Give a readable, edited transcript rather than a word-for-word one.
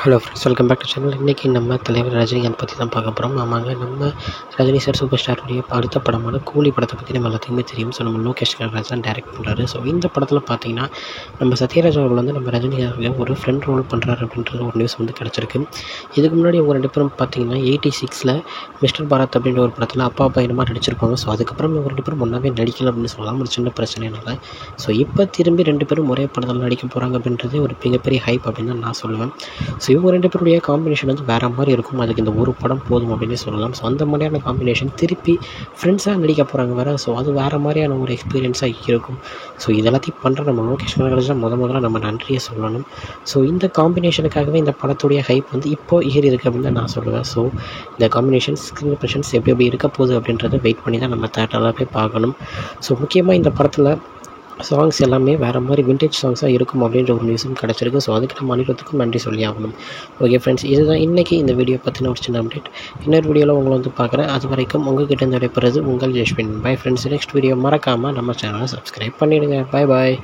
Hello friends, welcome back to channel. இன்றைக்கி நம்ம தலைவர் ரஜினிகாந்த் பற்றி தான் பார்க்க போகிறோம். ஆமாங்க, நம்ம ரஜினி சார் சூப்பர் ஸ்டாருடைய அடுத்த படமான கூலி படத்தை பற்றி நம்ம எல்லாத்துக்குமே தெரியும். ஸோ நம்ம லோகேஷ் கனகராஜ் தான் டைரக்ட் பண்ணுறாரு. ஸோ இந்த படத்தில் பார்த்தீங்கன்னா நம்ம சத்யராஜ் அவர்கள் வந்து நம்ம ரஜினிகாந்த் ஒரு ஃப்ரெண்ட் ரோல் பண்ணுறாரு அப்படின்றது ஒரு நியூஸ் வந்து கிடச்சிருக்கு. இதுக்கு முன்னாடி அவங்க ரெண்டு பேரும் பார்த்தீங்கன்னா 86ல் மிஸ்டர் பாரத் அப்படின்ற ஒரு படத்தில் அப்பா பையனமாக நடிச்சிருப்பாங்க. ஸோ அதுக்கப்புறம் இவங்க ரெண்டு பேரும் ஒன்றாவே நடிக்கல அப்படின்னு சொல்லலாம், ஒரு சின்ன பிரச்சனைனால. ஸோ இப்போ திரும்பி ரெண்டு பேரும் ஒரே படத்தில் நடிக்க போகிறாங்க அப்படின்றது ஒரு மிகப்பெரிய ஹைப் அப்படின்னு தான் நான் சொல்லுவேன். ஸோ இவங்க ரெண்டு பேருடைய காம்பினேஷன் வந்து வேறு மாதிரி இருக்கும். அதுக்கு இந்த ஒரு படம் போதும் அப்படின்னே சொல்லலாம். ஸோ அந்த மாதிரியான காம்பினேஷன் திருப்பி ஃப்ரெண்ட்ஸாக நடிக்க போகிறாங்க வேறு. ஸோ அது வேறு மாதிரியான ஒரு எக்ஸ்பீரியன்ஸாக இருக்கும். ஸோ இதெல்லாத்தையும் பண்ணுற நம்ம லோகேஷ் கனகராஜ் தான் முதல்ல நம்ம நன்றியை சொல்லணும். ஸோ இந்த காம்பினேஷனுக்காகவே இந்த படத்துடைய ஹைப் வந்து இப்போது ஏறி இருக்குது அப்படின்னு தான் நான் சொல்லுவேன். ஸோ இந்த காம்பினேஷன் ஸ்க்ரீன் ப்ரெசன்ஸ் எப்படி இருக்க போகுது அப்படின்றத வெயிட் பண்ணி தான் நம்ம தேட்டரில் போய் பார்க்கணும். ஸோ முக்கியமாக இந்த படத்தில் சாங்ஸ் எல்லாமே வேறு மாதிரி விண்டேஜ் சாங்ஸாக இருக்கும் அப்படின்ற ஒரு நியூஸும் கிடச்சிருக்கு. ஸோ அதுக்கு நம்ம அனைவருக்கும் நன்றி சொல்லி ஆகணும். ஓகே ஃப்ரெண்ட்ஸ், இதுதான் இன்றைக்கி இந்த வீடியோ பற்றின ஒரு சின்ன அப்டேட். இன்னொரு வீடியோவில் உங்களை வந்து பார்க்குறேன். அது வரைக்கும் உங்கள்கிட்ட இருந்து விடைபெறுவது உங்கள் Jaswin. Bye friends. Next video மறக்காமல் நம்ம சேனலை சப்ஸ்கிரைப் பண்ணிவிடுங்க. Bye bye.